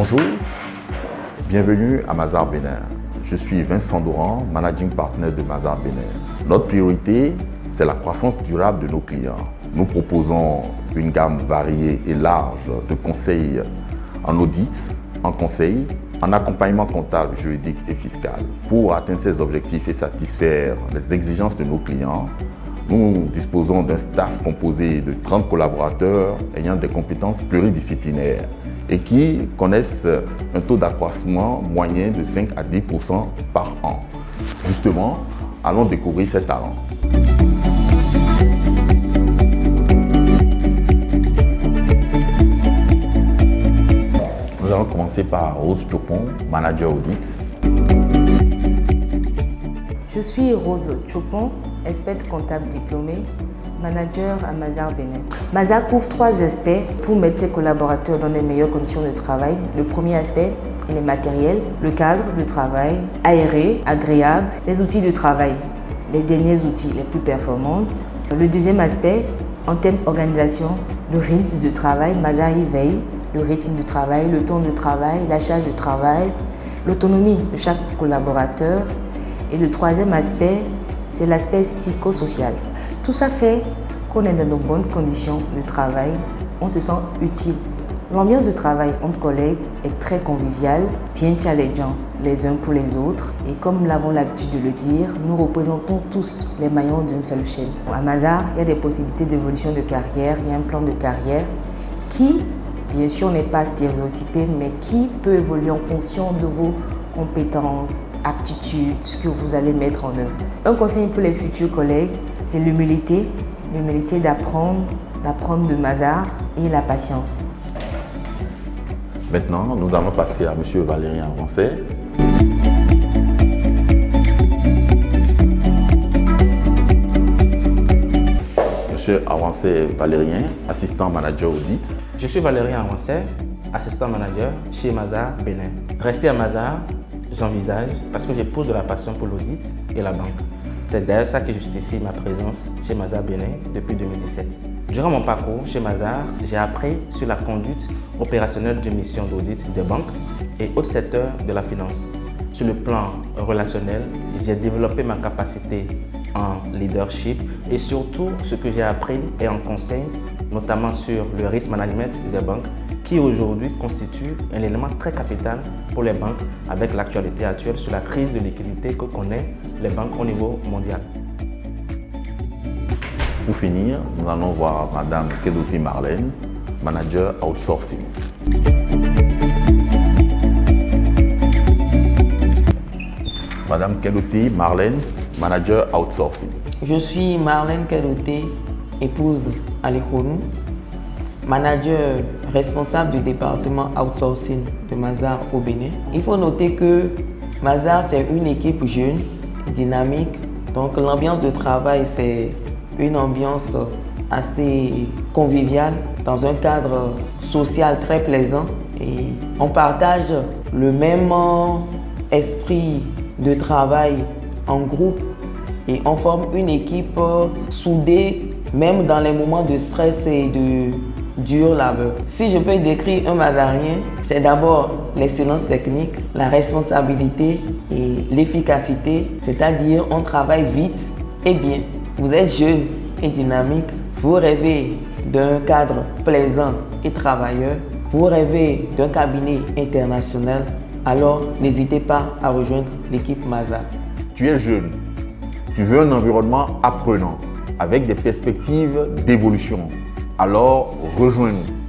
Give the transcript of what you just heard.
Bonjour, bienvenue à Mazars Bénin. Je suis Vincent Doran, Managing Partner de Mazars Bénin. Notre priorité, c'est la croissance durable de nos clients. Nous proposons une gamme variée et large de conseils en audit, en conseil, en accompagnement comptable, juridique et fiscal. Pour atteindre ces objectifs et satisfaire les exigences de nos clients, nous disposons d'un staff composé de 30 collaborateurs ayant des compétences pluridisciplinaires et qui connaissent un taux d'accroissement moyen de 5 à 10% par an. Justement, allons découvrir ces talents. Nous allons commencer par Rose Chopon, manager audit. Je suis Rose Chopon, experte comptable diplômée, manager à Mazars Bénin. Mazars couvre 3 aspects pour mettre ses collaborateurs dans les meilleures conditions de travail. Le premier aspect, il est matériel, le cadre de travail, aéré, agréable, les outils de travail, les derniers outils les plus performants. Le deuxième aspect, en termes d'organisation, le rythme de travail, Mazars y veille, le rythme de travail, le temps de travail, la charge de travail, l'autonomie de chaque collaborateur. Et le troisième aspect, c'est l'aspect psychosocial. Tout ça fait qu'on est dans de bonnes conditions de travail, on se sent utile. L'ambiance de travail entre collègues est très conviviale, bien challengeant les uns pour les autres. Et comme nous avons l'habitude de le dire, nous représentons tous les maillons d'une seule chaîne. À Mazars, il y a des possibilités d'évolution de carrière, il y a un plan de carrière qui, bien sûr, n'est pas stéréotypé, mais qui peut évoluer en fonction de vos compétences, aptitudes, ce que vous allez mettre en œuvre. Un conseil pour les futurs collègues, c'est l'humilité d'apprendre de Mazars et la patience. Maintenant, nous allons passer à M. Valérien Avancet. Monsieur Avancet Valérien, assistant manager audit. Je suis Valérien Avancet, assistant manager chez Mazars Bénin. Rester à Mazars, j'envisage parce que j'éprouve de la passion pour l'audit et la banque. C'est d'ailleurs ça qui justifie ma présence chez Mazars Bénin depuis 2017. Durant mon parcours chez Mazars, j'ai appris sur la conduite opérationnelle de missions d'audit des banques et autres secteurs de la finance. Sur le plan relationnel, j'ai développé ma capacité en leadership et surtout ce que j'ai appris est en conseil, notamment sur le risk management des banques qui aujourd'hui constitue un élément très capital pour les banques avec l'actualité actuelle sur la crise de liquidité que connaissent les banques au niveau mondial. Pour finir, nous allons voir Madame Kedoté Marlène, manager outsourcing. Madame Kedoté Marlène, manager outsourcing. Je suis Marlène Kedoté, épouse Alekonu, manager responsable du département outsourcing de Mazars au Bénin. Il faut noter que Mazars, c'est une équipe jeune, dynamique. Donc l'ambiance de travail, c'est une ambiance assez conviviale, dans un cadre social très plaisant. Et on partage le même esprit de travail en groupe et on forme une équipe soudée, même dans les moments de stress et de dur labeur. Si je peux décrire un Mazarien, c'est d'abord l'excellence technique, la responsabilité et l'efficacité, c'est-à-dire on travaille vite et bien. Vous êtes jeune et dynamique, vous rêvez d'un cadre plaisant et travailleur, vous rêvez d'un cabinet international, alors n'hésitez pas à rejoindre l'équipe Mazars. Tu es jeune, tu veux un environnement apprenant avec des perspectives d'évolution. Alors rejoins-nous.